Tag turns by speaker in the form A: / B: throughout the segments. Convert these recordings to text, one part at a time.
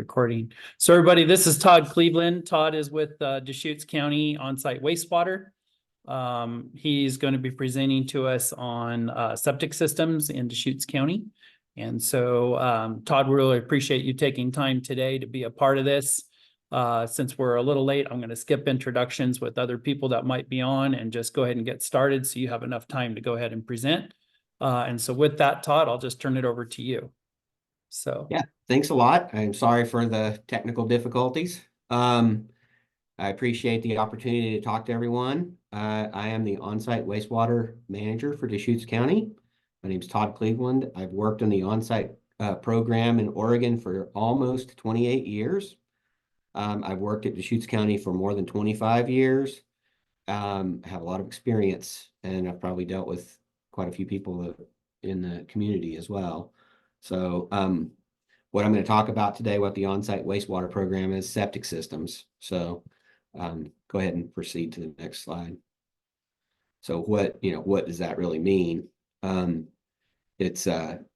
A: Recording. So everybody, this is Todd Cleveland. Todd is with Deschutes County OnSite Wastewater. He's going to be presenting to us on septic systems in Deschutes County. And so Todd, we really appreciate you taking time today to be a part of this. Since we're a little late, I'm going to skip introductions with other people that might be on and just go ahead and get started so you have enough time to go ahead and present. And so with that, Todd, I'll just turn it over to you. So
B: yeah, thanks a lot. I'm sorry for the technical difficulties. I appreciate the opportunity to talk to everyone. I am the on-site wastewater manager for Deschutes County. My name is Todd Cleveland. I've worked on the on-site program in Oregon for almost 28 years. I've worked at Deschutes County for more than 25 years. I have a lot of experience, and I've probably dealt with quite a few people in the community as well. So what I'm going to talk about today, what the on-site wastewater program is, septic systems. So go ahead and proceed to the next slide. So what does that really mean? It's on-site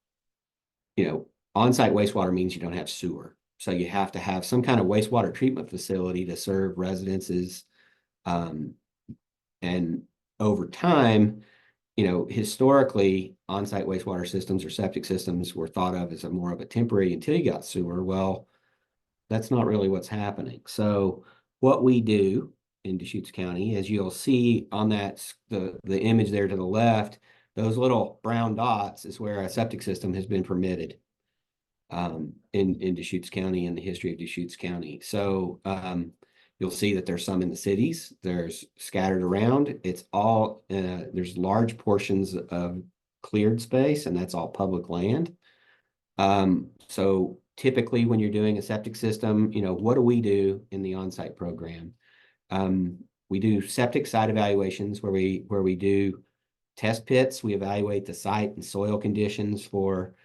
B: wastewater means you don't have sewer. So you have to have some kind of wastewater treatment facility to serve residences. And over time, historically, on-site wastewater systems or septic systems were thought of as more of a temporary until you got sewer. Well, that's not really what's happening. So what we do in Deschutes County, as you'll see on that, the image there to the left, those little brown dots is where a septic system has been permitted in Deschutes County, in the history of Deschutes County. So you'll see that there's some in the cities, there's scattered around. It's all, there's large portions of cleared space, and that's all public land. So typically when you're doing a septic system, what do we do in the on-site program? We do septic site evaluations where we do test pits. We evaluate the site and soil conditions for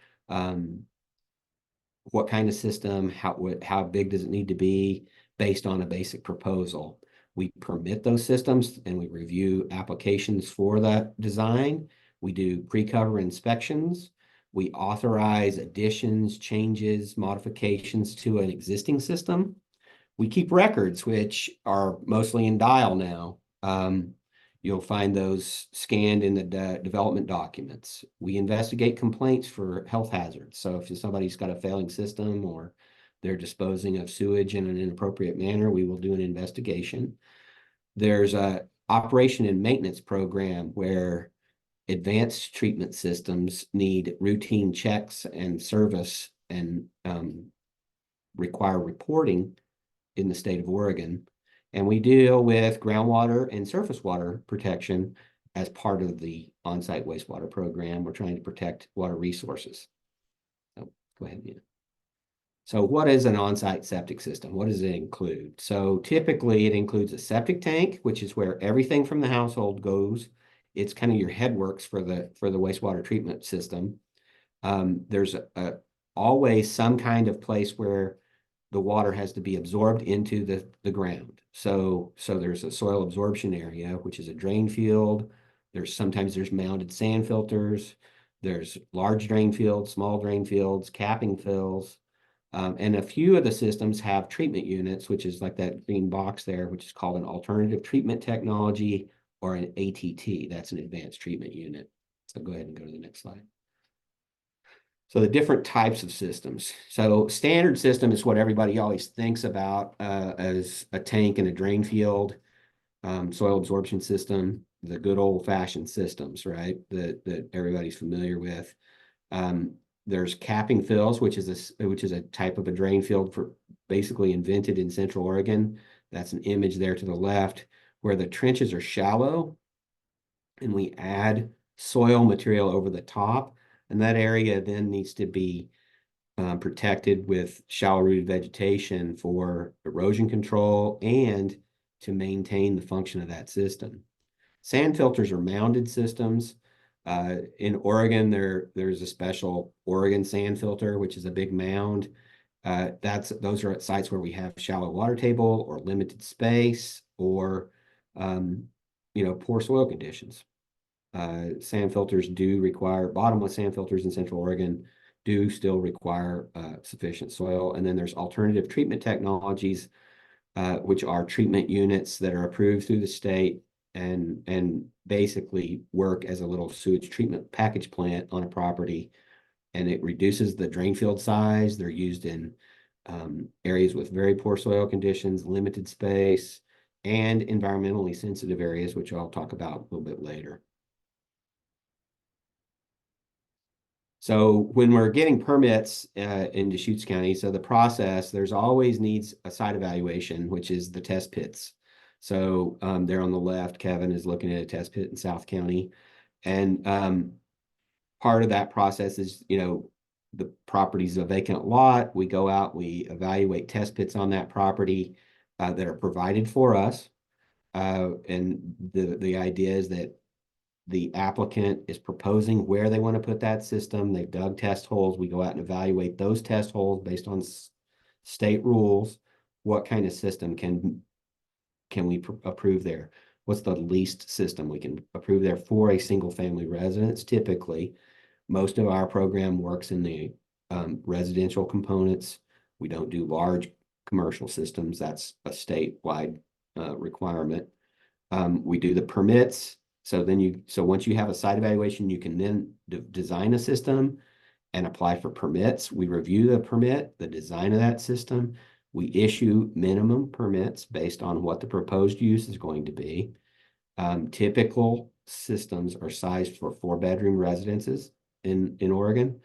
B: what kind of system, how big does it need to be, based on a basic proposal. We permit those systems and we review applications for that design. We do pre-cover inspections. We authorize additions, changes, modifications to an existing system. We keep records, which are mostly in dial now. You'll find those scanned in the development documents. We investigate complaints for health hazards. So if somebody's got a failing system or they're disposing of sewage in an inappropriate manner, we will do an investigation. There's a operation and maintenance program where advanced treatment systems need routine checks and service and require reporting in the state of Oregon. And we deal with groundwater and surface water protection as part of the on-site wastewater program. We're trying to protect water resources. So go ahead, Nina. So what is an on-site septic system? What does it include? So typically it includes a septic tank, which is where everything from the household goes. It's kind of your headworks for the wastewater treatment system. There's always some kind of place where the water has to be absorbed into the ground. So there's a soil absorption area, which is a drain field. Sometimes there's mounted sand filters. There's large drain fields, small drain fields, capping fills. And a few of the systems have treatment units, which is like that green box there, which is called an alternative treatment technology, or an ATT. That's an advanced treatment unit. So go ahead and go to the next slide. So the different types of systems. So standard system is what everybody always thinks about as a tank and a drain field, soil absorption system, the good old-fashioned systems, right, that everybody's familiar with. There's capping fills, which is a type of a drain field basically invented in Central Oregon. That's an image there to the left, where the trenches are shallow, and we add soil material over the top, and that area then needs to be protected with shallow-rooted vegetation for erosion control and to maintain the function of that system. Sand filters are mounded systems. In Oregon, there's a special Oregon sand filter, which is a big mound. Those are at sites where we have shallow water table or limited space or poor soil conditions. Sand filters do require bottomless sand filters in Central Oregon do still require sufficient soil. And then there's alternative treatment technologies, which are treatment units that are approved through the state and basically work as a little sewage treatment package plant on a property. And it reduces the drain field size. They're used in areas with very poor soil conditions, limited space, and environmentally sensitive areas, which I'll talk about a little bit later. So when we're getting permits in Deschutes County, so the process, there's always needs a site evaluation, which is the test pits. So there on the left, Kevin is looking at a test pit in South County. And part of that process is, the property's a vacant lot. We go out, we evaluate test pits on that property that are provided for us. And the idea is that the applicant is proposing where they want to put that system. They've dug test holes. We go out and evaluate those test holes based on state rules. What kind of system can we approve there? What's the least system we can approve there for a single family residence? Typically, most of our program works in the residential components. We don't do large commercial systems. That's a statewide requirement. We do the permits. So once you have a site evaluation, you can then design a system and apply for permits. We review the permit, the design of that system. We issue minimum permits based on what the proposed use is going to be. Typical systems are sized for 4-bedroom residences in Oregon.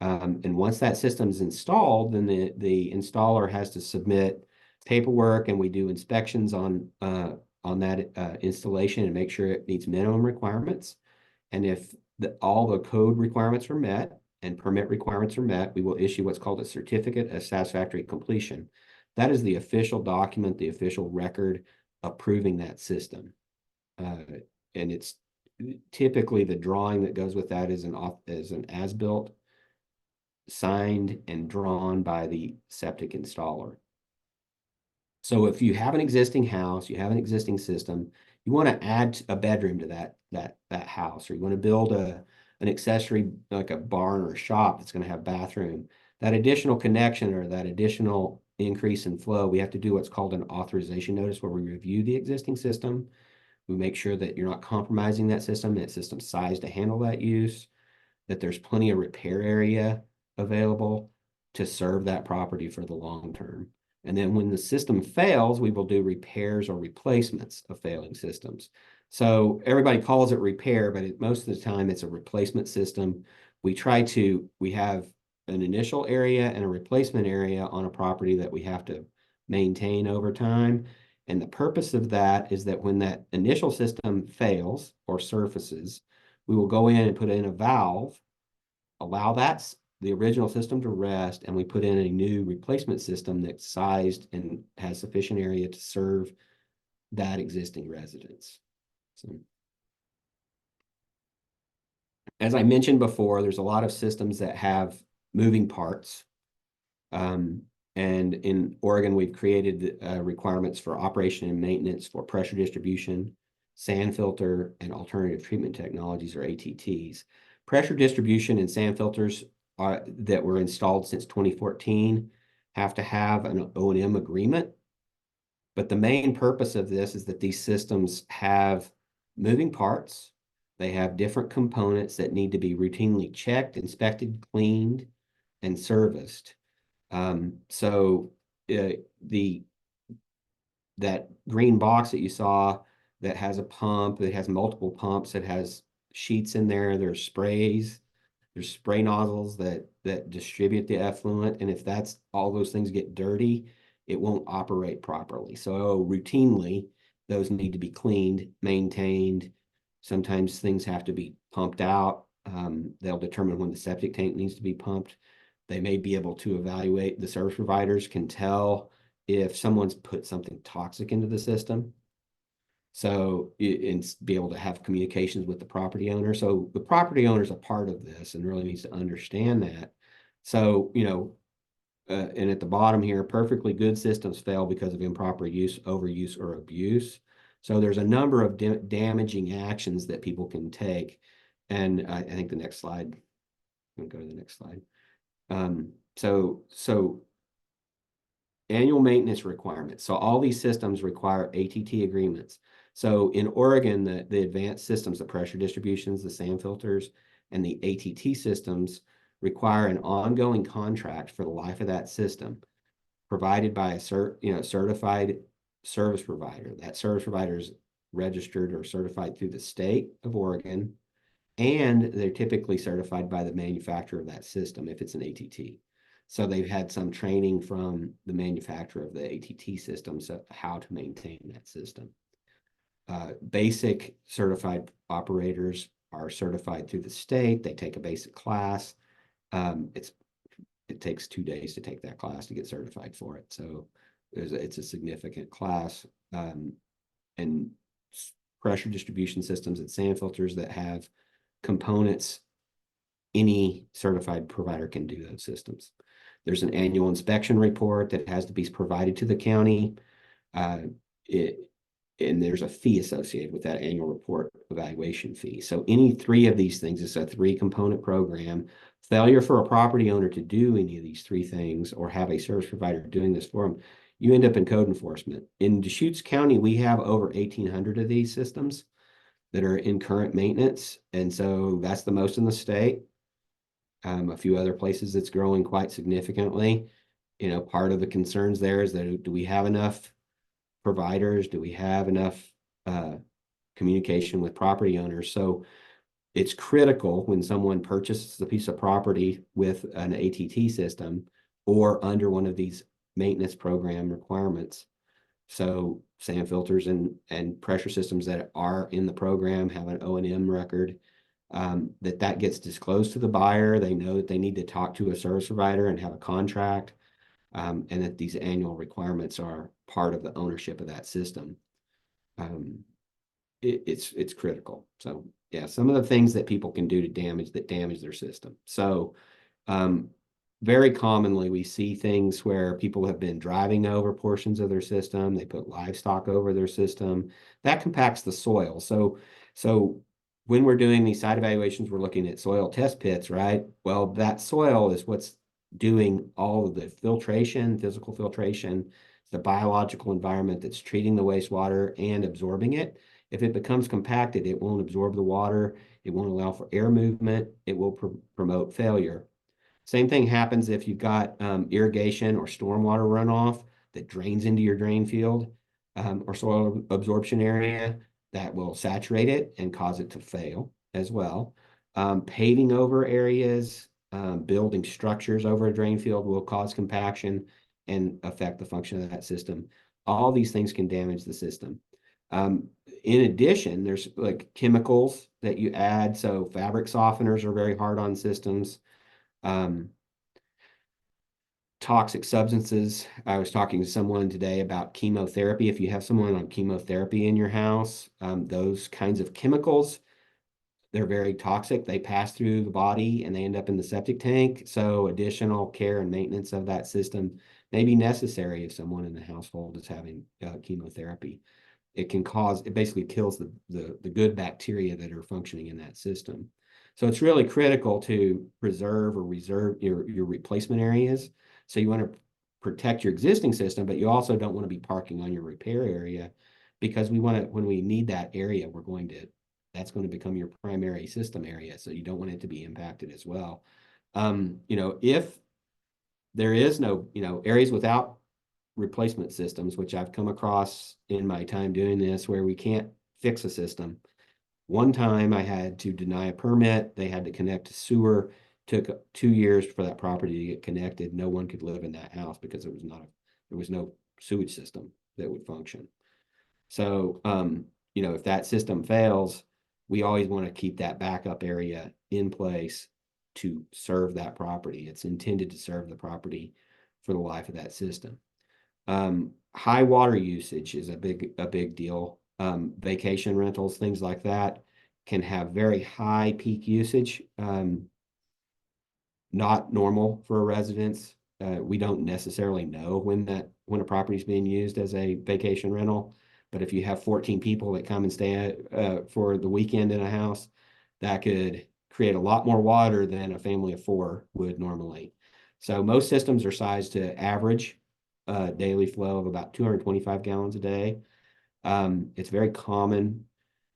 B: And once that system is installed, then the installer has to submit paperwork, and we do inspections on that installation and make sure it meets minimum requirements. And if all the code requirements are met and permit requirements are met, we will issue what's called a certificate of satisfactory completion. That is the official document, the official record approving that system. And it's typically the drawing that goes with that is an as-built, signed and drawn by the septic installer. So if you have an existing house, you have an existing system, you want to add a bedroom to that house, or you want to build an accessory like a barn or a shop that's going to have bathroom, that additional connection or that additional increase in flow, we have to do what's called an authorization notice, where we review the existing system. We make sure that you're not compromising that system size to handle that use, that there's plenty of repair area available to serve that property for the long term. And then when the system fails, we will do repairs or replacements of failing systems. So everybody calls it repair, but most of the time it's a replacement system. We have an initial area and a replacement area on a property that we have to maintain over time. And the purpose of that is that when that initial system fails or surfaces, we will go in and put in a valve, allow the original system to rest, and we put in a new replacement system that's sized and has sufficient area to serve that existing residence. So, as I mentioned before, there's a lot of systems that have moving parts. And in Oregon, we've created requirements for operation and maintenance for pressure distribution, sand filter, and alternative treatment technologies, or ATTs. Pressure distribution and sand filters that were installed since 2014 have to have an O&M agreement. But the main purpose of this is that these systems have moving parts. They have different components that need to be routinely checked, inspected, cleaned, and serviced. That green box that you saw that has a pump, that has multiple pumps, that has sheets in there, there's sprays, there's spray nozzles that distribute the effluent. And if all those things get dirty, it won't operate properly. So routinely, those need to be cleaned, maintained. Sometimes things have to be pumped out. They'll determine when the septic tank needs to be pumped. They may be able to evaluate, the service providers can tell if someone's put something toxic into the system. So, and be able to have communications with the property owner. So the property owner is a part of this and really needs to understand that. So, and at the bottom here, perfectly good systems fail because of improper use, overuse, or abuse. So there's a number of damaging actions that people can take. And I think the next slide, I'm going to go to the next slide. So annual maintenance requirements. So all these systems require ATT agreements. So in Oregon, the advanced systems, the pressure distributions, the sand filters, and the ATT systems require an ongoing contract for the life of that system, provided by a certified service provider. That service provider is registered or certified through the state of Oregon, and they're typically certified by the manufacturer of that system if it's an ATT. So they've had some training from the manufacturer of the ATT system, so how to maintain that system. Basic certified operators are certified through the state. They take a basic class. It takes 2 days to take that class to get certified for it. So it's a significant class. And pressure distribution systems and sand filters that have components, any certified provider can do those systems. There's an annual inspection report that has to be provided to the county. And there's a fee associated with that annual report evaluation fee. So any 3 of these things, is a 3-component program. Failure for a property owner to do any of these 3 things or have a service provider doing this for them, you end up in code enforcement. In Deschutes County, we have over 1,800 of these systems that are in current maintenance. And so that's the most in the state. A few other places it's growing quite significantly. Part of the concerns there is that, do we have enough providers? Do we have enough communication with property owners? So it's critical when someone purchases a piece of property with an ATT system or under one of these maintenance program requirements. So sand filters and pressure systems that are in the program have an O&M record, that gets disclosed to the buyer. They know that they need to talk to a service provider and have a contract, and that these annual requirements are part of the ownership of that system. It's critical. So yeah, some of the things that people can do to damage their system. So very commonly we see things where people have been driving over portions of their system. They put livestock over their system. That compacts the soil. So when we're doing these site evaluations, we're looking at soil test pits, right? Well, that soil is what's doing all of the filtration, physical filtration, the biological environment that's treating the wastewater and absorbing it. If it becomes compacted, it won't absorb the water. It won't allow for air movement. It will promote failure. Same thing happens if you've got irrigation or stormwater runoff that drains into your drain field or soil absorption area. That will saturate it and cause it to fail as well. Paving over areas, building structures over a drain field will cause compaction and affect the function of that system. All these things can damage the system. In addition, there's like chemicals that you add. So fabric softeners are very hard on systems. Toxic substances. I was talking to someone today about chemotherapy. If you have someone on chemotherapy in your house, those kinds of chemicals, they're very toxic. They pass through the body and they end up in the septic tank. So additional care and maintenance of that system may be necessary if someone in the household is having chemotherapy. It basically kills the good bacteria that are functioning in that system. So it's really critical to preserve or reserve your replacement areas. So you want to protect your existing system, but you also don't want to be parking on your repair area, because when we need that area, that's going to become your primary system area. So you don't want it to be impacted as well. If there is no, areas without replacement systems, which I've come across in my time doing this, where we can't fix a system. One time I had to deny a permit. They had to connect to sewer. Took 2 years for that property to get connected. No one could live in that house because there was no sewage system that would function. So, if that system fails, we always want to keep that backup area in place to serve that property. It's intended to serve the property for the life of that system. High water usage is a big deal. Vacation rentals, things like that, can have very high peak usage. Not normal for a residence. We don't necessarily know when a property is being used as a vacation rental, but if you have 14 people that come and stay for the weekend in a house, that could create a lot more water than a family of 4 would normally. So most systems are sized to average daily flow of about 225 gallons a day. It's very common.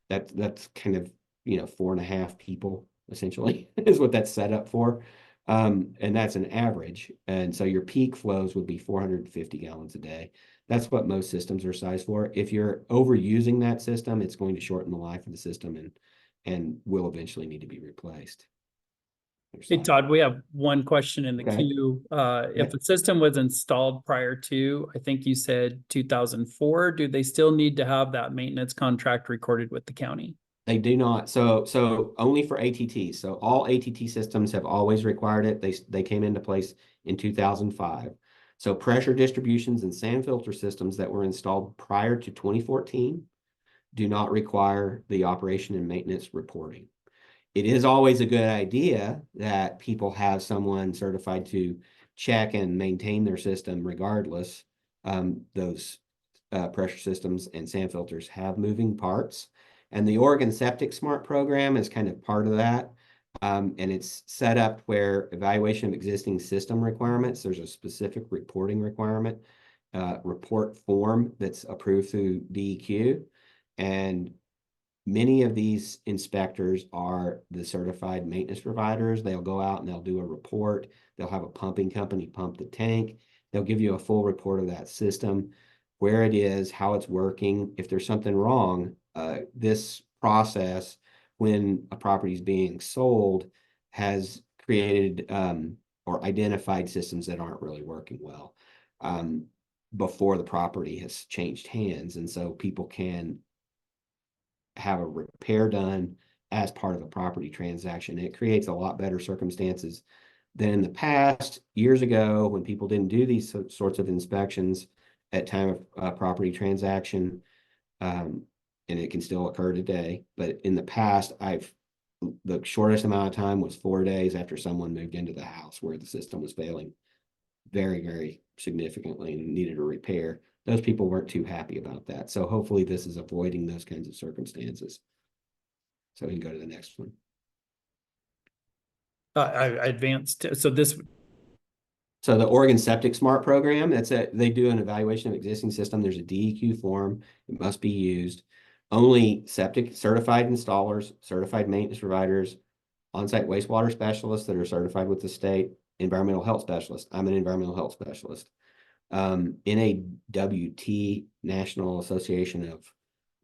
B: That's kind of, 4.5 people essentially is what that's set up for. And that's an average. And so your peak flows would be 450 gallons a day. That's what most systems are sized for. If you're overusing that system, it's going to shorten the life of the system and will eventually need to be replaced.
A: Hey, Todd, we have one question in the
B: Okay.
A: queue.
B: Yeah.
A: If a system was installed prior to, I think you said 2004, do they still need to have that maintenance contract recorded with the county?
B: They do not. So only for ATT. So all ATT systems have always required it. They came into place in 2005. So pressure distributions and sand filter systems that were installed prior to 2014 do not require the operation and maintenance reporting. It is always a good idea that people have someone certified to check and maintain their system regardless. Those pressure systems and sand filters have moving parts. And the Oregon Septic Smart program is kind of part of that. And it's set up where evaluation of existing system requirements, there's a specific reporting requirement, report form that's approved through DEQ. And many of these inspectors are the certified maintenance providers. They'll go out and they'll do a report. They'll have a pumping company pump the tank. They'll give you a full report of that system, where it is, how it's working. If there's something wrong, this process, when a property is being sold, has created or identified systems that aren't really working well before the property has changed hands. And so people can have a repair done as part of a property transaction. It creates a lot better circumstances than in the past. Years ago, when people didn't do these sorts of inspections at time of property transaction, and it can still occur today. But in the past, the shortest amount of time was 4 days after someone moved into the house where the system was failing very, very significantly and needed a repair. Those people weren't too happy about that. So hopefully this is avoiding those kinds of circumstances. So we can go to the next one.
A: I advanced, so this,
B: So the Oregon Septic Smart program, they do an evaluation of existing system. There's a DEQ form. It must be used. Only septic certified installers, certified maintenance providers, on-site wastewater specialists that are certified with the state, environmental health specialist. I'm an environmental health specialist. NAWT, National Association of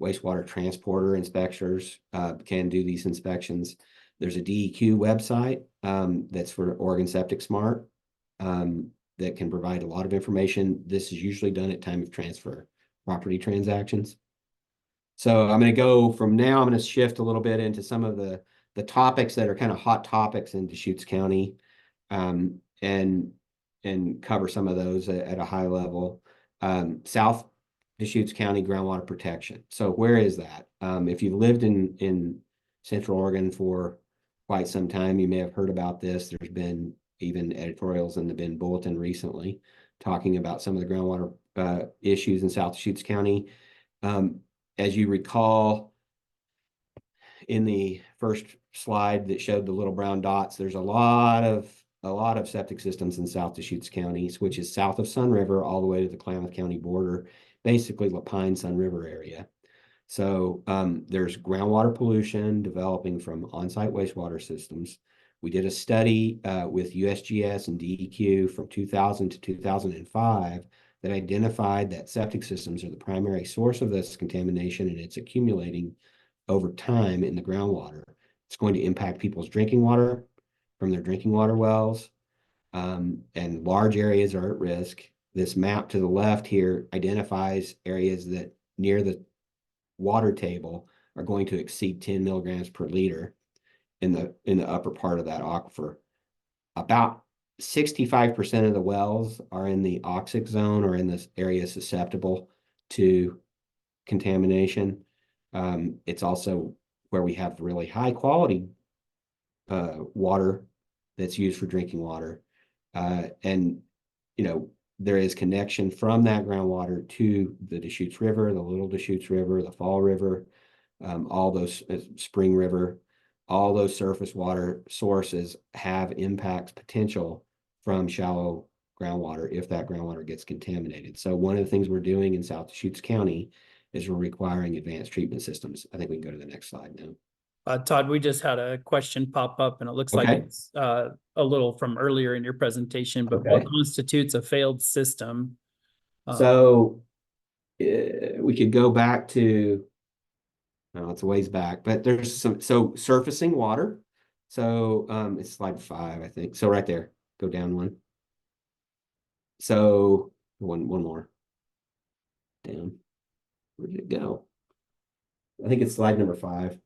B: Wastewater Transporter Inspectors, can do these inspections. There's a DEQ website that's for Oregon Septic Smart that can provide a lot of information. This is usually done at time of transfer, property transactions. So I'm going to go from now, I'm going to shift a little bit into some of the topics that are kind of hot topics in Deschutes County, and cover some of those at a high level. South Deschutes County groundwater protection. So where is that? If you've lived in Central Oregon for quite some time, you may have heard about this. There's been even editorials in the Bend Bulletin recently talking about some of the groundwater issues in South Deschutes County. As you recall, in the first slide that showed the little brown dots, there's a lot of septic systems in South Deschutes County, which is south of Sun River all the way to the Klamath County border, basically Lapine Sun River area. So there's groundwater pollution developing from on-site wastewater systems. We did a study with USGS and DEQ from 2000 to 2005 that identified that septic systems are the primary source of this contamination, and it's accumulating over time in the groundwater. It's going to impact people's drinking water from their drinking water wells, and large areas are at risk. This map to the left here identifies areas that near the water table are going to exceed 10 milligrams per liter in the upper part of that aquifer. About 65% of the wells are in the oxic zone or in this area susceptible to contamination. It's also where we have really high quality water that's used for drinking water. And, there is connection from that groundwater to the Deschutes River, the Little Deschutes River, the Fall River, all those Spring River, all those surface water sources have impacts potential from shallow groundwater if that groundwater gets contaminated. So one of the things we're doing in South Deschutes County is we're requiring advanced treatment systems. I think we can go to the next slide now.
A: Todd, we just had a question pop up and it looks like
B: Okay.
A: it's a little from earlier in your presentation, but
B: Okay.
A: what constitutes a failed system?
B: So we could go back to, no, it's a ways back, but there's so surfacing water. So it's slide 5, I think. So right there, go down one. So one more. Down. Where did it go? I think it's slide number 5.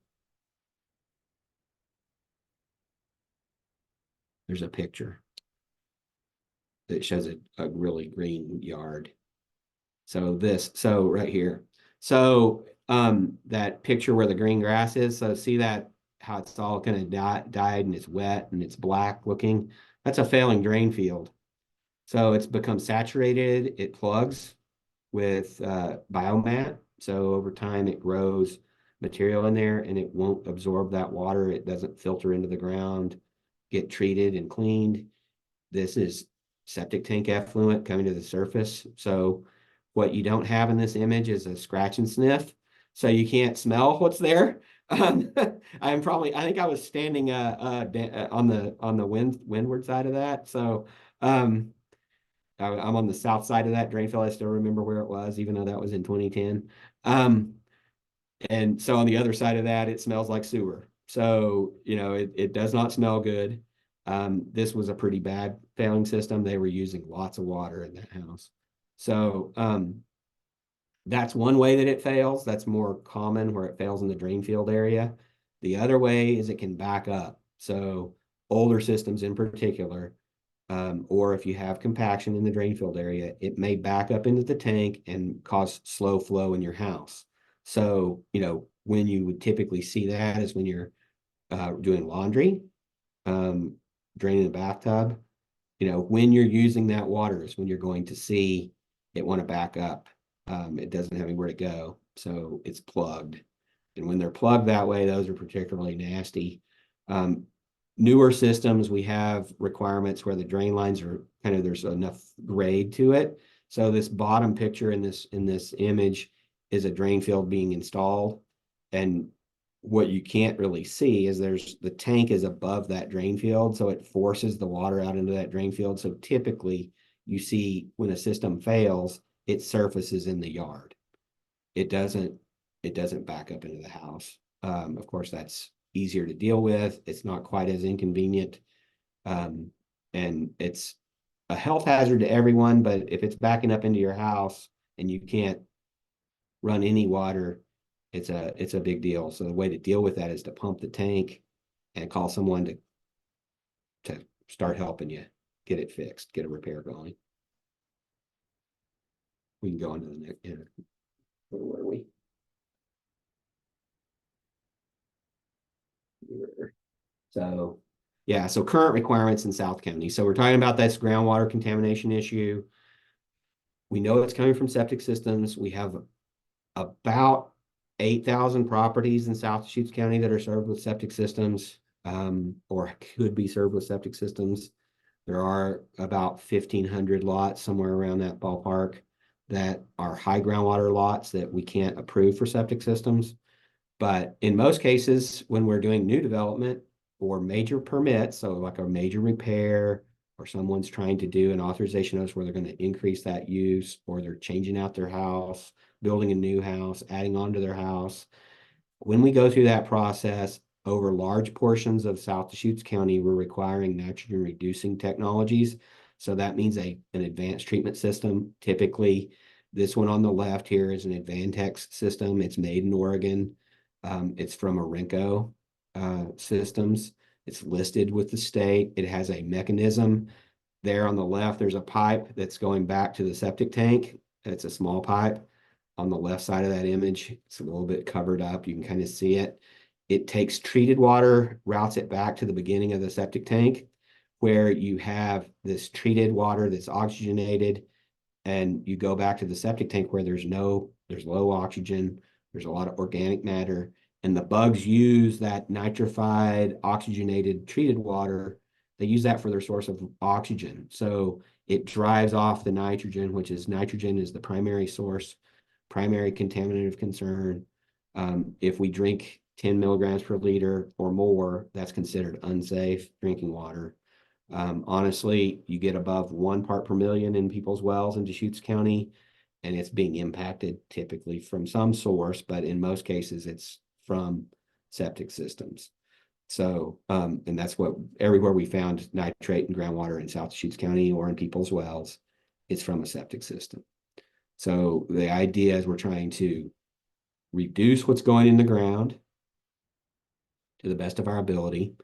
B: There's a picture that shows a really green yard. So right here. So that picture where the green grass is, so see that how it's all kind of dyed and it's wet and it's black looking. That's a failing drain field. So it's become saturated, it plugs with biomat. So over time it grows material in there and it won't absorb that water. It doesn't filter into the ground, get treated and cleaned. This is septic tank effluent coming to the surface. So what you don't have in this image is a scratch and sniff. So you can't smell what's there. I think I was standing on the windward side of that. So I'm on the south side of that drain field. I still remember where it was, even though that was in 2010. And so on the other side of that, it smells like sewer. So, it does not smell good. This was a pretty bad failing system. They were using lots of water in that house. So that's one way that it fails. That's more common where it fails in the drain field area. The other way is it can back up. So older systems in particular, or if you have compaction in the drain field area, it may back up into the tank and cause slow flow in your house. So, when you would typically see that is when you're doing laundry, draining the bathtub. When you're using that water is when you're going to see it want to back up. It doesn't have anywhere to go, so it's plugged. And when they're plugged that way, those are particularly nasty. Newer systems, we have requirements where the drain lines are kind of, there's enough grade to it. So this bottom picture in this image is a drain field being installed. And what you can't really see is the tank is above that drain field. So it forces the water out into that drain field. So typically you see when a system fails, it surfaces in the yard. It doesn't back up into the house. Of course, that's easier to deal with. It's not quite as inconvenient. And it's a health hazard to everyone, but if it's backing up into your house and you can't run any water, it's a big deal. So the way to deal with that is to pump the tank and call someone to start helping you get it fixed, get a repair going. We can go on to the next. Where were we? So yeah, so current requirements in South County. So we're talking about this groundwater contamination issue. We know it's coming from septic systems. We have about 8,000 properties in South Deschutes County that are served with septic systems, or could be served with septic systems. There are about 1,500 lots, somewhere around that ballpark, that are high groundwater lots that we can't approve for septic systems. But in most cases, when we're doing new development or major permits, so like a major repair, or someone's trying to do an authorization notice where they're going to increase that use, or they're changing out their house, building a new house, adding on to their house. When we go through that process, over large portions of South Deschutes County, we're requiring nitrogen reducing technologies. So that means an advanced treatment system. Typically, this one on the left here is an Advantex system. It's made in Oregon. It's from Orenco Systems. It's listed with the state. It has a mechanism. There on the left, there's a pipe that's going back to the septic tank. It's a small pipe. On the left side of that image, it's a little bit covered up. You can kind of see it. It takes treated water, routes it back to the beginning of the septic tank, where you have this treated water that's oxygenated, and you go back to the septic tank where there's low oxygen, there's a lot of organic matter, and the bugs use that nitrified, oxygenated, treated water they use that for their source of oxygen. So it drives off the nitrogen, which is nitrogen is the primary source, primary contaminant of concern. If we drink 10 milligrams per liter or more, that's considered unsafe drinking water. Honestly, you get above 1 part per million in people's wells in Deschutes County, and it's being impacted typically from some source, but in most cases it's from septic systems. So, and that's what everywhere we found nitrate in groundwater in South Deschutes County or in people's wells, it's from a septic system. So the idea is we're trying to reduce what's going in the ground to the best of our ability.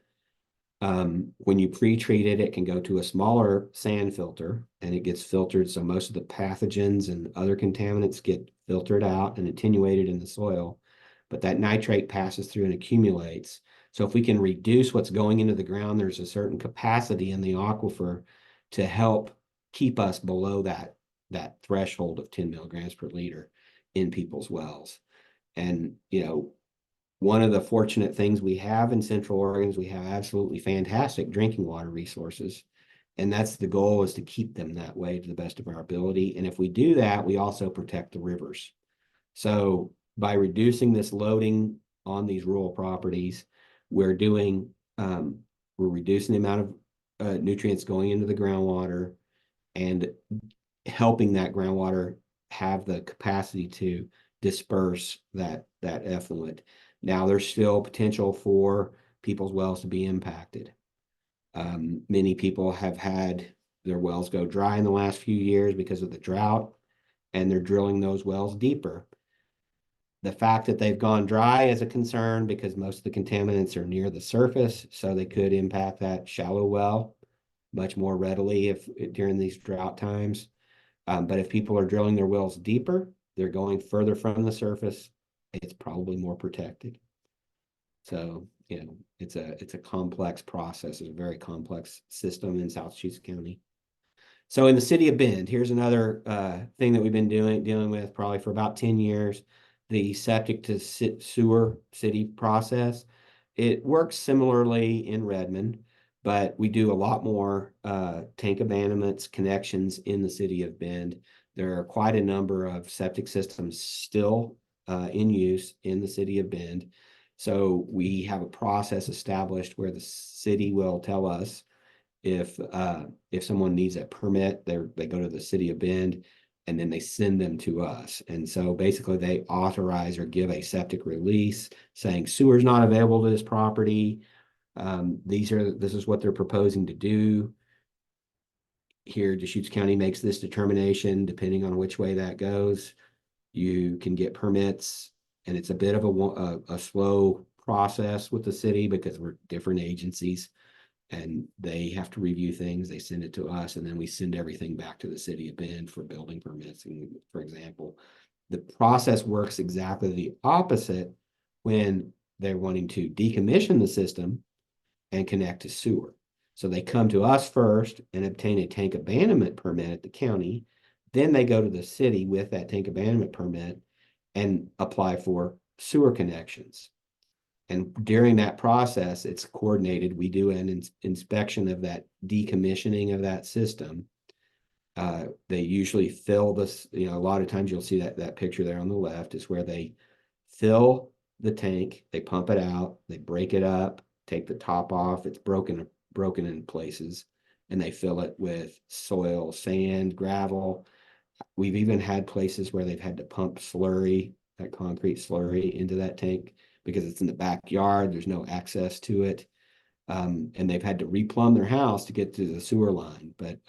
B: When you pre-treat it, it can go to a smaller sand filter and it gets filtered. So most of the pathogens and other contaminants get filtered out and attenuated in the soil, but that nitrate passes through and accumulates. So if we can reduce what's going into the ground, there's a certain capacity in the aquifer to help keep us below that threshold of 10 milligrams per liter in people's wells. And, you know, one of the fortunate things we have in Central Oregon is we have absolutely fantastic drinking water resources. And that's the goal, is to keep them that way to the best of our ability. And if we do that, we also protect the rivers. So by reducing this loading on these rural properties, we're reducing the amount of nutrients going into the groundwater and helping that groundwater have the capacity to disperse that effluent. Now, there's still potential for people's wells to be impacted. Many people have had their wells go dry in the last few years because of the drought, and they're drilling those wells deeper. The fact that they've gone dry is a concern because most of the contaminants are near the surface, so they could impact that shallow well much more readily if during these drought times. But if people are drilling their wells deeper, they're going further from the surface, it's probably more protected. So, you know, it's a complex process. It's a very complex system in South Deschutes County. So in the city of Bend, here's another thing that we've been dealing with probably for about 10 years, the septic to sewer city process. It works similarly in Redmond, but we do a lot more tank abandonments, connections in the city of Bend. There are quite a number of septic systems still in use in the city of Bend. So we have a process established where the city will tell us if someone needs a permit, they go to the city of Bend and then they send them to us. And so basically they authorize or give a septic release saying sewer's not available to this property. This is what they're proposing to do. Here, Deschutes County makes this determination. Depending on which way that goes, you can get permits, and it's a bit of a slow process with the city because we're different agencies and they have to review things. They send it to us, and then we send everything back to the city of Bend for building permits. And for example, the process works exactly the opposite when they're wanting to decommission the system and connect to sewer. So they come to us first and obtain a tank abandonment permit at the county. Then they go to the city with that tank abandonment permit and apply for sewer connections. And during that process, it's coordinated. We do an inspection of that decommissioning of that system. They usually fill this, you know, a lot of times you'll see that picture there on the left is where they fill the tank, they pump it out, they break it up, take the top off, it's broken in places, and they fill it with soil, sand, gravel. We've even had places where they've had to pump slurry, that concrete slurry, into that tank because it's in the backyard, there's no access to it. And they've had to replumb their house to get to the sewer line. But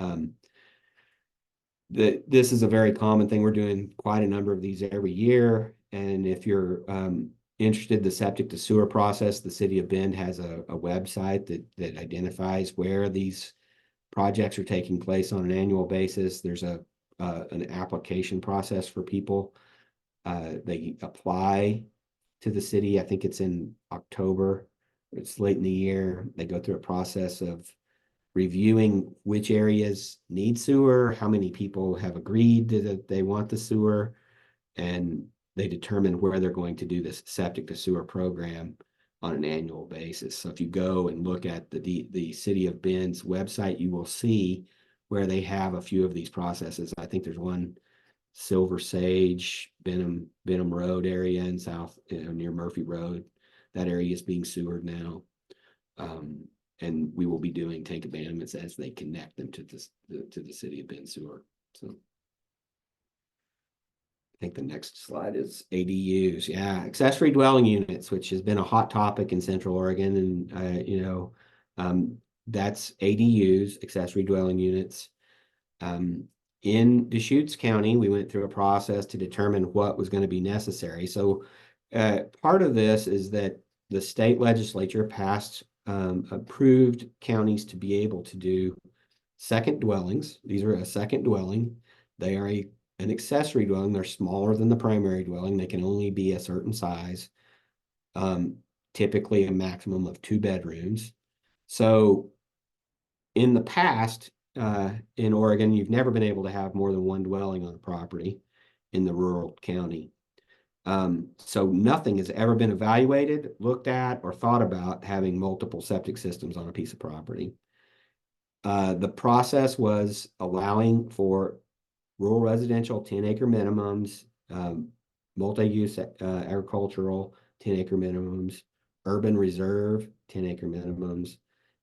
B: this is a very common thing. We're doing quite a number of these every year. And if you're interested in the septic to sewer process, the city of Bend has a website that identifies where these projects are taking place on an annual basis. There's an application process for people. They apply to the city. I think it's in October. It's late in the year. They go through a process of reviewing which areas need sewer, how many people have agreed that they want the sewer, and they determine where they're going to do this septic to sewer program on an annual basis. So if you go and look at the City of Bend's website, you will see where they have a few of these processes. I think there's one Silver Sage, Benham Road area in south, near Murphy Road. That area is being sewered now. And we will be doing tank abandonments as they connect them to the City of Bend sewer. So I think the next slide is ADUs. Yeah, accessory dwelling units, which has been a hot topic in Central Oregon, and that's ADUs, accessory dwelling units. In Deschutes County, we went through a process to determine what was going to be necessary. So part of this is that the state legislature passed approved counties to be able to do second dwellings. These are a second dwelling. They are an accessory dwelling. They're smaller than the primary dwelling. They can only be a certain size, typically a maximum of 2 bedrooms. So in the past, in Oregon, you've never been able to have more than 1 dwelling on a property in the rural county. So nothing has ever been evaluated, looked at, or thought about having multiple septic systems on a piece of property. The process was allowing for rural residential 10-acre minimums, multi-use agricultural 10-acre minimums, urban reserve 10-acre minimums,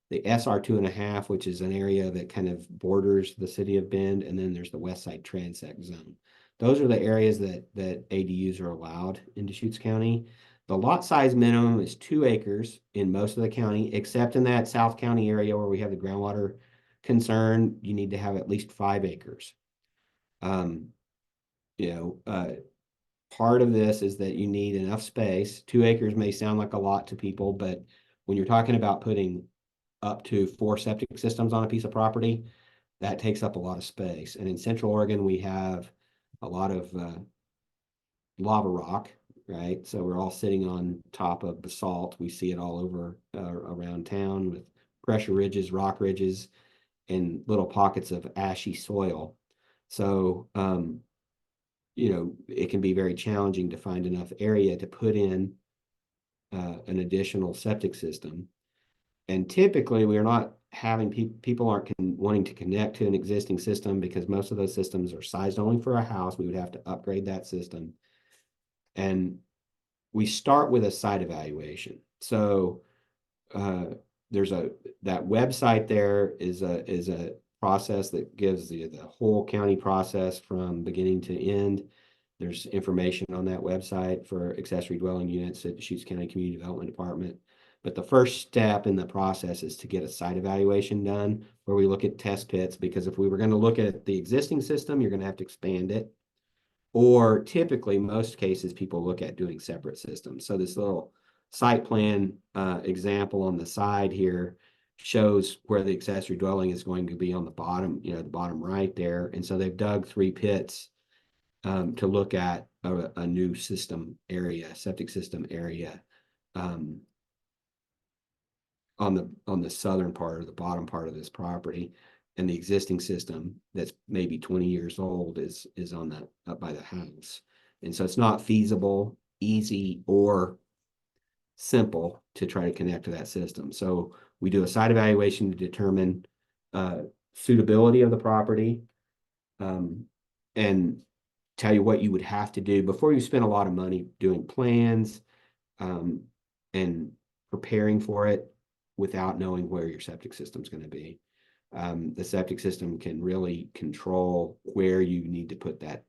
B: the SR 2.5, which is an area that kind of borders the City of Bend, and then there's the West Side Transect Zone. Those are the areas that ADUs are allowed in Deschutes County. The lot size minimum is 2 acres in most of the county, except in that South County area where we have the groundwater concern. You need to have at least 5 acres. Part of this is that you need enough space. 2 acres may sound like a lot to people, but when you're talking about putting up to 4 septic systems on a piece of property, that takes up a lot of space. And in Central Oregon, we have a lot of lava rock, right? So we're all sitting on top of basalt. We see it all over around town with pressure ridges, rock ridges, and little pockets of ashy soil. So, it can be very challenging to find enough area to put in an additional septic system. And typically, we're not having people aren't wanting to connect to an existing system because most of those systems are sized only for a house. We would have to upgrade that system. And we start with a site evaluation. So there's that website there is a process that gives the whole county process from beginning to end. There's information on that website for accessory dwelling units at Deschutes County Community Development Department. But the first step in the process is to get a site evaluation done where we look at test pits, because if we were going to look at the existing system, you're going to have to expand it. Or typically, most cases, people look at doing separate systems. So this little site plan example on the side here shows where the accessory dwelling is going to be on the bottom, the bottom right there. And so they've dug 3 pits to look at a new system area, septic system area. On the southern part or the bottom part of this property, and the existing system that's maybe 20 years old is on that up by the house. And so it's not feasible, easy, or simple to try to connect to that system. So we do a site evaluation to determine suitability of the property, and tell you what you would have to do before you spend a lot of money doing plans and preparing for it without knowing where your septic system is going to be. The septic system can really control where you need to put that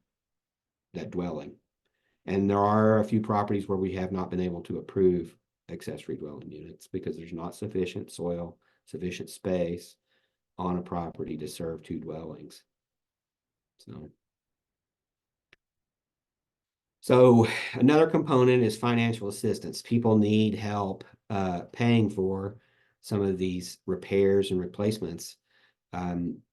B: dwelling. And there are a few properties where we have not been able to approve accessory dwelling units because there's not sufficient soil, sufficient space on a property to serve 2 dwellings. So another component is financial assistance. People need help paying for some of these repairs and replacements.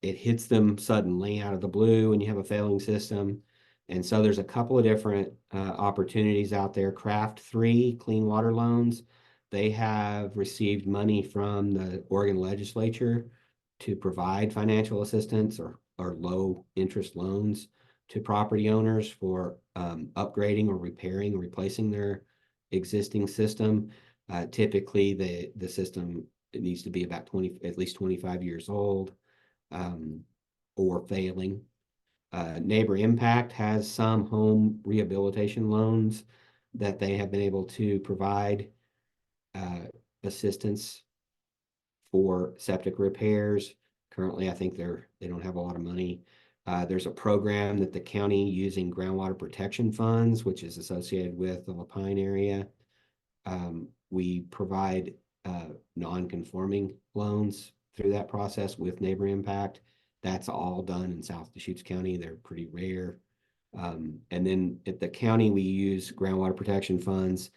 B: It hits them suddenly out of the blue when you have a failing system. And so there's a couple of different opportunities out there. Craft 3 clean water loans. They have received money from the Oregon legislature to provide financial assistance or low interest loans to property owners for upgrading or repairing or replacing their existing system. Typically, the system, it needs to be about at least 25 years old, or failing. Neighbor Impact has some home rehabilitation loans that they have been able to provide assistance for septic repairs. Currently, I think they don't have a lot of money. There's a program that the county, using groundwater protection funds, which is associated with the Lapine area. We provide non-conforming loans through that process with Neighbor Impact. That's all done in South Deschutes County. They're pretty rare. And then at the county, we use groundwater protection funds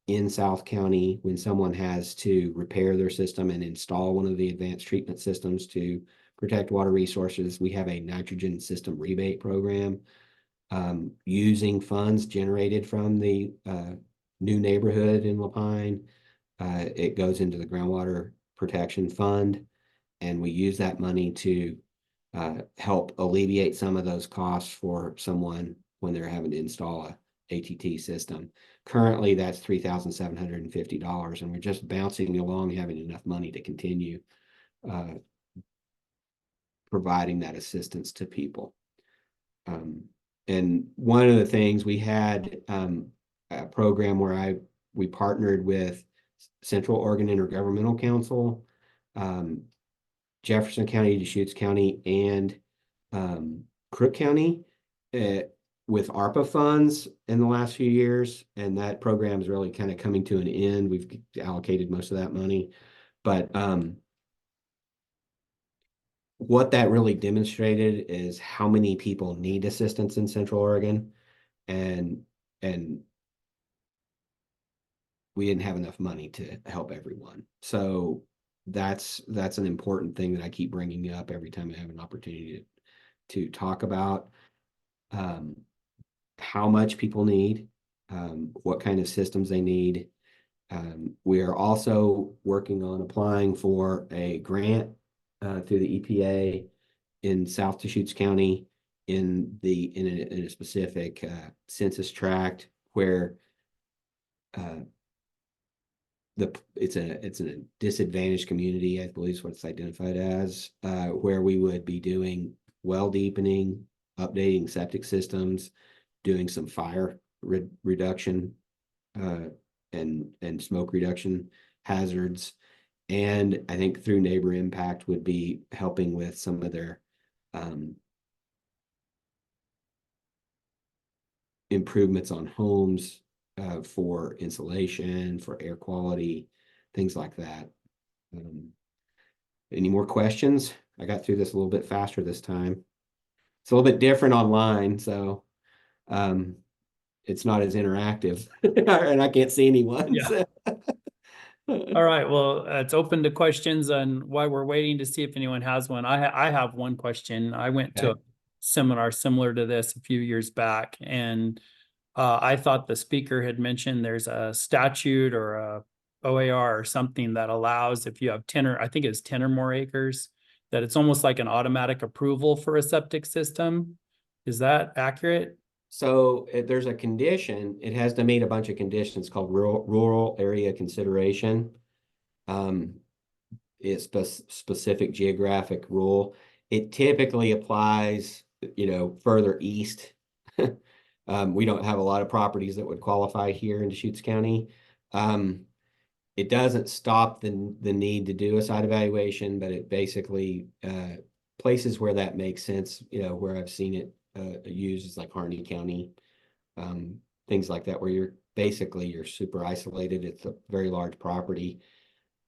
B: in South County when someone has to repair their system and install one of the advanced treatment systems to protect water resources. We have a nitrogen system rebate program using funds generated from the new neighborhood in Lapine. It goes into the groundwater protection fund, and we use that money to help alleviate some of those costs for someone when they're having to install a ATT system. Currently, that's $3,750, and we're just bouncing along, having enough money to continue providing that assistance to people. And one of the things we had a program where we partnered with Central Oregon Intergovernmental Council, Jefferson County, Deschutes County, and Crook County with ARPA funds in the last few years. And that program is really kind of coming to an end. We've allocated most of that money. But what that really demonstrated is how many people need assistance in Central Oregon. And we didn't have enough money to help everyone. So that's an important thing that I keep bringing up every time I have an opportunity to talk about how much people need, what kind of systems they need. We are also working on applying for a grant through the EPA in South Deschutes County in a specific census tract where it's a disadvantaged community, I believe is what it's identified as, where we would be doing well deepening, updating septic systems, doing some fire reduction and smoke reduction hazards. And I think through Neighbor Impact would be helping with some of their improvements on homes for insulation, for air quality, things like that. Any more questions? I got through this a little bit faster this time. It's a little bit different online, so it's not as interactive and I can't see anyone.
A: Yeah.
B: So.
A: All right, well, it's open to questions, and while we're waiting to see if anyone has one, I have one question. I went to a seminar similar to this a few years back, and I thought the speaker had mentioned there's a statute or a OAR or something that allows, if you have 10 or I think it's 10 or more acres, that it's almost like an automatic approval for a septic system. Is that accurate?
B: So if there's a condition, it has to meet a bunch of conditions called rural area consideration. It's specific geographic rule. It typically applies, further east. We don't have a lot of properties that would qualify here in Deschutes County. It doesn't stop the need to do a site evaluation, but it basically places where that makes sense, where I've seen it used is like Harney County, things like that, where you're super isolated. It's a very large property.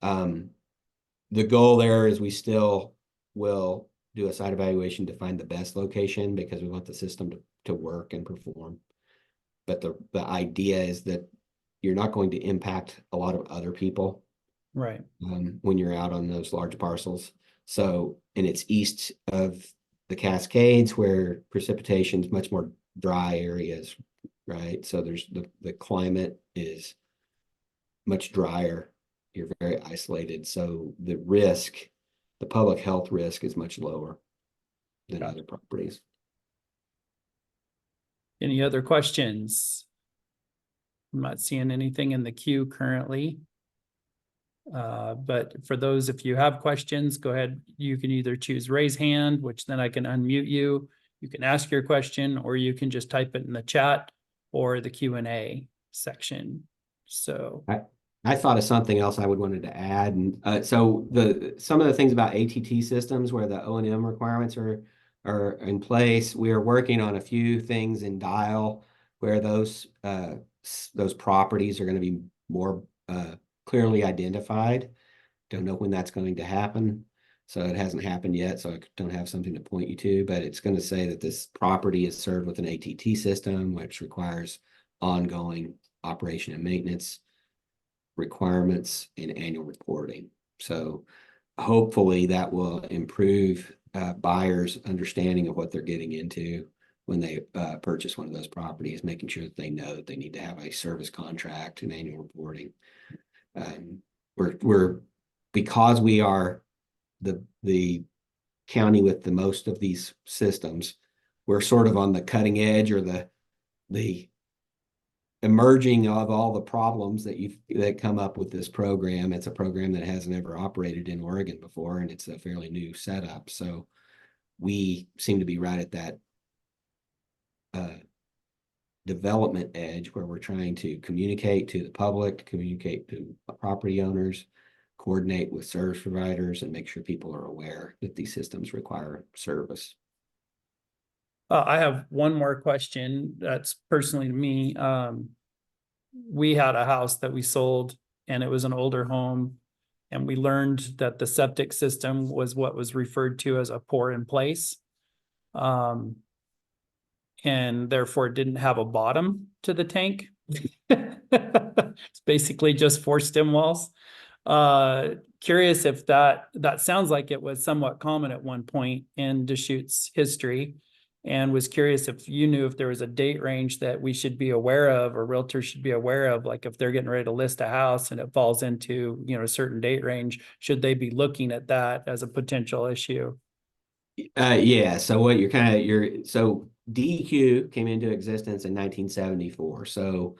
B: The goal there is we still will do a site evaluation to find the best location because we want the system to work and perform. But the idea is that you're not going to impact a lot of other people,
A: right?
B: When you're out on those large parcels. So, and it's east of the Cascades where precipitation is much more dry areas, right? So there's the climate is much drier. You're very isolated. So the public health risk is much lower than other properties.
A: Any other questions? I'm not seeing anything in the queue currently. But for those, if you have questions, go ahead. You can either choose raise hand, which then I can unmute you. You can ask your question, or you can just type it in the chat or the Q&A section. So
B: I thought of something else I would wanted to add. And so some of the things about ATT systems where the O&M requirements are in place, we are working on a few things in Dial where those properties are going to be more clearly identified. Don't know when that's going to happen. So it hasn't happened yet, so I don't have something to point you to, but it's going to say that this property is served with an ATT system, which requires ongoing operation and maintenance requirements and annual reporting. So hopefully that will improve buyers' understanding of what they're getting into when they purchase one of those properties, making sure that they know that they need to have a service contract and annual reporting. Because we are the county with the most of these systems, we're sort of on the cutting edge, or the emerging of all the problems that come up with this program. It's a program that hasn't ever operated in Oregon before, and it's a fairly new setup. So we seem to be right at that development edge where we're trying to communicate to the public, communicate to property owners, coordinate with service providers, and make sure people are aware that these systems require service.
A: I have one more question that's personally to me. We had a house that we sold, and it was an older home, and we learned that the septic system was what was referred to as a pour in place. And therefore it didn't have a bottom to the tank. It's basically just 4 stem walls. Curious if that sounds like it was somewhat common at one point in Deschutes history, and was curious if you knew if there was a date range that we should be aware of, or realtors should be aware of, like if they're getting ready to list a house and it falls into, a certain date range, should they be looking at that as a potential issue?
B: Yeah, so what so DEQ came into existence in 1974. So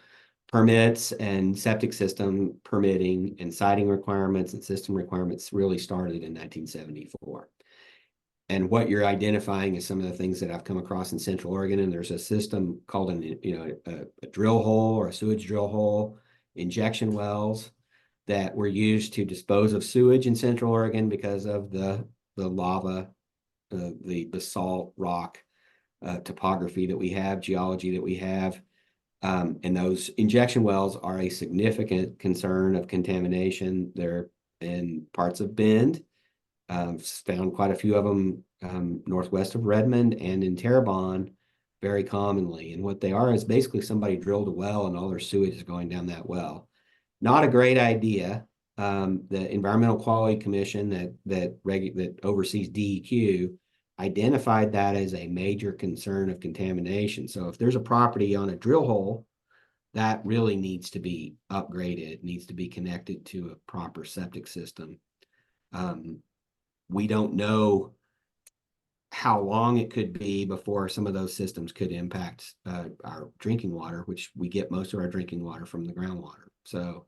B: permits and septic system permitting and siting requirements and system requirements really started in 1974. And what you're identifying is some of the things that I've come across in Central Oregon. And there's a system called a drill hole, or a sewage drill hole, injection wells that were used to dispose of sewage in Central Oregon because of the lava, the basalt rock topography that we have, geology that we have. And those injection wells are a significant concern of contamination. They're in parts of Bend. Found quite a few of them northwest of Redmond and in Terrebonne very commonly. And what they are is basically somebody drilled a well and all their sewage is going down that well. Not a great idea. The Environmental Quality Commission that oversees DEQ identified that as a major concern of contamination. So if there's a property on a drill hole, that really needs to be upgraded, needs to be connected to a proper septic system. We don't know how long it could be before some of those systems could impact our drinking water, which we get most of our drinking water from the groundwater. So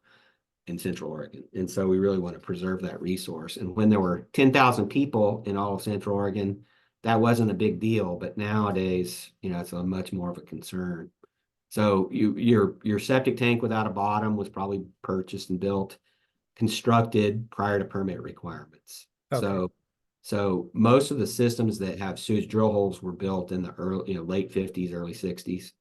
B: in Central Oregon. And so we really want to preserve that resource. And when there were 10,000 people in all of Central Oregon, that wasn't a big deal. But nowadays, it's a much more of a concern. So your septic tank without a bottom was probably purchased and constructed prior to permit requirements. Okay. So most of the systems that have sewage drill holes were built in the late 50s, early 60s.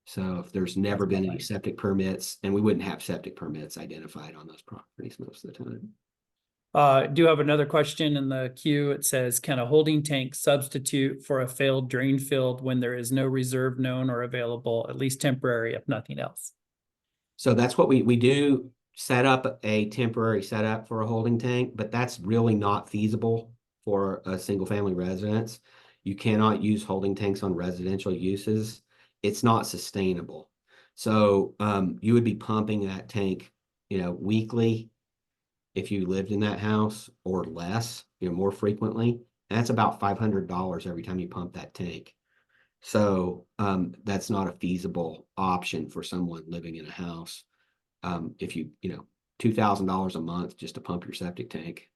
B: So if there's never been any septic permits, and we wouldn't have septic permits identified on those properties most of the time.
A: I do have another question in the queue. It says, can a holding tank substitute for a failed drain field when there is no reserve known or available, at least temporary, if nothing else?
B: So that's what we do, set up a temporary setup for a holding tank, but that's really not feasible for a single family residence. You cannot use holding tanks on residential uses. It's not sustainable. So you would be pumping that tank, weekly if you lived in that house, or less, more frequently. And that's about $500 every time you pump that tank. So that's not a feasible option for someone living in a house. If you $2,000 a month just to pump your septic tank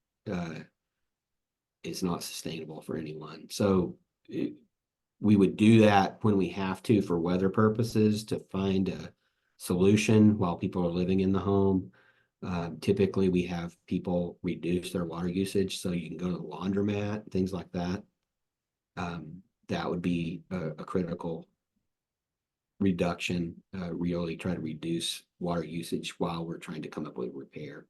B: is not sustainable for anyone. So we would do that when we have to for weather purposes to find a solution while people are living in the home. Typically, we have people reduce their water usage, so you can go to the laundromat, things like that. That would be a critical reduction, really try to reduce water usage while we're trying to come up with a repair.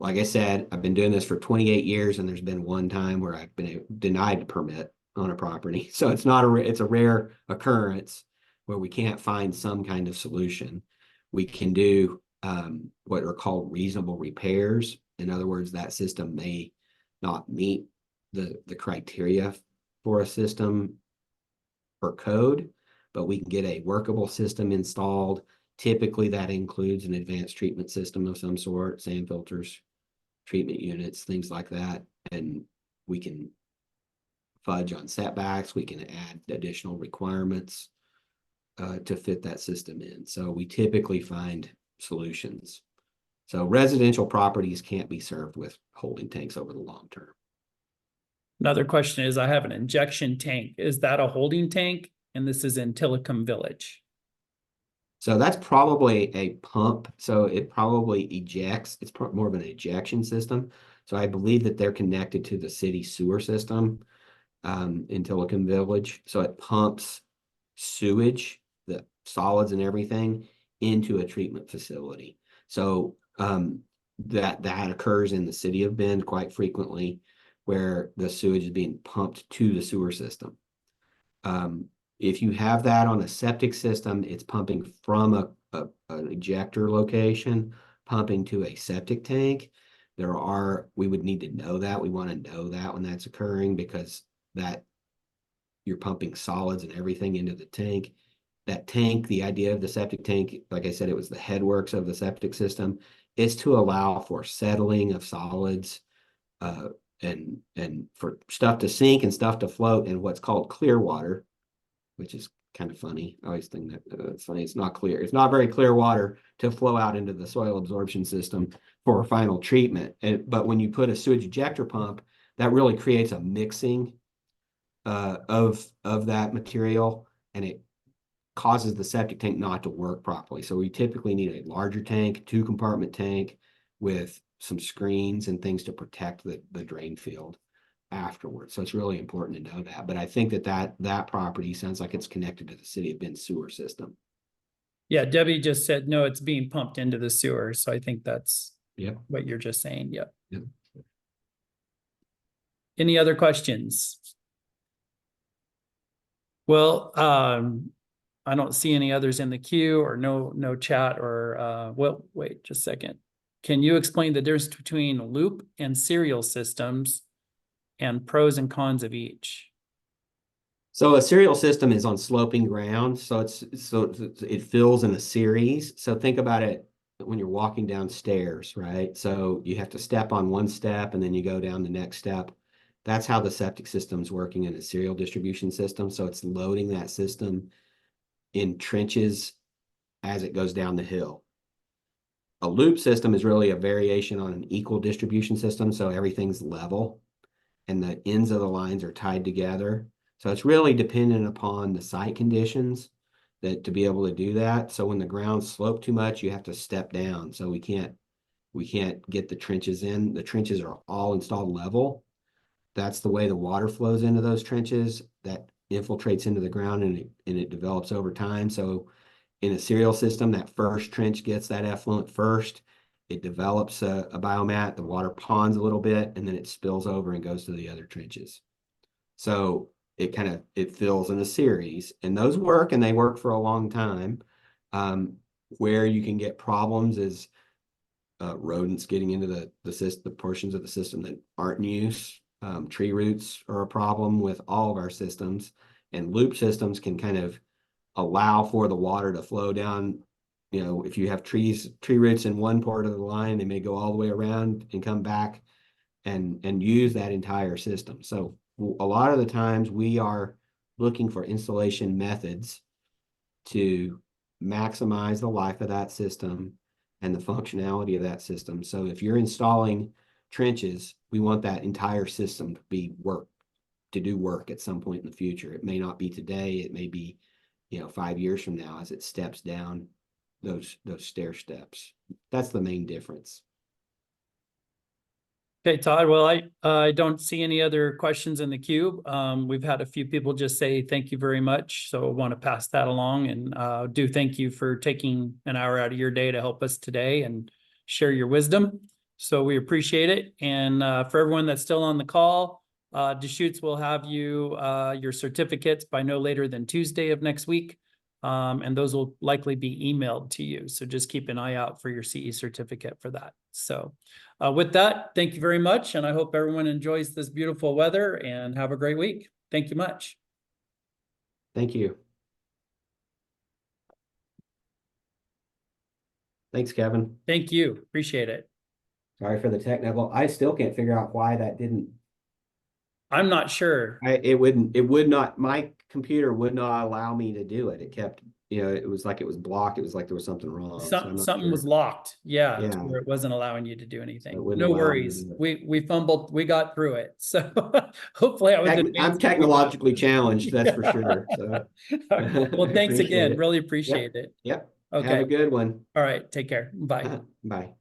B: Like I said, I've been doing this for 28 years, and there's been one time where I've been denied a permit on a property. So it's not it's a rare occurrence where we can't find some kind of solution. We can do what are called reasonable repairs. In other words, that system may not meet the criteria for a system or code, but we can get a workable system installed. Typically, that includes an advanced treatment system of some sort, sand filters, treatment units, things like that. And we can fudge on setbacks. We can add additional requirements to fit that system in. So we typically find solutions. So residential properties can't be served with holding tanks over the long term.
A: Another question is, I have an injection tank. Is that a holding tank? And this is in Tillicum Village.
B: So that's probably a pump. So it probably ejects. It's more of an ejection system. So I believe that they're connected to the city sewer system in Tillicum Village. So it pumps sewage, the solids and everything, into a treatment facility. So that occurs in the city of Bend quite frequently, where the sewage is being pumped to the sewer system. If you have that on a septic system, it's pumping from an ejector location, pumping to a septic tank. We would need to know that. We want to know that when that's occurring, because that you're pumping solids and everything into the tank. That tank, the idea of the septic tank, like I said, it was the headworks of the septic system, is to allow for settling of solids and for stuff to sink and stuff to float in what's called clear water, which is kind of funny. I always think that it's funny. It's not clear. It's not very clear water to flow out into the soil absorption system for final treatment. But when you put a sewage ejector pump, that really creates a mixing of that material, and it causes the septic tank not to work properly. So we typically need a larger tank, 2-compartment tank with some screens and things to protect the drain field afterwards. So it's really important to know that. But I think that property sounds like it's connected to the city of Bend sewer system.
A: Yeah, Debbie just said, no, it's being pumped into the sewer. So I think that's what you're just saying. Yep. Any other questions? Well, I don't see any others in the queue, or no chat, or well, wait just a second. Can you explain the difference between loop and serial systems and pros and cons of each?
B: So a serial system is on sloping ground, so it fills in a series. So think about it when you're walking downstairs, right? So you have to step on one step and then you go down the next step. That's how the septic system's working in a serial distribution system. So it's loading that system in trenches as it goes down the hill. A loop system is really a variation on an equal distribution system, so everything's level and the ends of the lines are tied together. So it's really dependent upon the site conditions to be able to do that. So when the ground slopes too much, you have to step down. So we can't get the trenches in. The trenches are all installed level. That's the way the water flows into those trenches. That infiltrates into the ground and it develops over time. So in a serial system, that first trench gets that effluent first. It develops a biomat, the water ponds a little bit, and then it spills over and goes to the other trenches. So it fills in a series, and those work, and they work for a long time. Where you can get problems is rodents getting into the portions of the system that aren't in use. Tree roots are a problem with all of our systems, and loop systems can kind of allow for the water to flow down. You know, if you have tree roots in one part of the line, they may go all the way around and come back and use that entire system. So a lot of the times we are looking for installation methods to maximize the life of that system and the functionality of that system. So if you're installing trenches, we want that entire system to do work at some point in the future. It may not be today, it may be, 5 years from now as it steps down those stair steps. That's the main difference.
A: Okay, Todd, well, I don't see any other questions in the queue. We've had a few people just say thank you very much, so I want to pass that along, and do thank you for taking an hour out of your day to help us today and share your wisdom. So we appreciate it. And for everyone that's still on the call, Deschutes will have you your certificates by no later than Tuesday of next week. And those will likely be emailed to you. So just keep an eye out for your CE certificate for that. So with that, thank you very much. And I hope everyone enjoys this beautiful weather and have a great week. Thank you much.
B: Thank you. Thanks, Kevin.
A: Thank you. Appreciate it.
B: Sorry for the technical. I still can't figure out why that didn't.
A: I'm not sure.
B: It would not, my computer would not allow me to do it. It kept, it was like it was blocked. It was like there was something wrong. So I'm not
A: Something
B: sure.
A: was locked. Yeah, to
B: Yeah.
A: where it wasn't allowing you to do anything.
B: It wouldn't
A: No
B: allow me to
A: worries.
B: do
A: We fumbled. We got through it. So hopefully I was
B: I'm
A: advanced.
B: technologically challenged, that's for sure. So
A: Well, thanks
B: appreciate
A: again.
B: it.
A: Really appreciate it.
B: Yep.
A: Okay.
B: Have a good one.
A: All right. Take care. Bye.
B: Bye.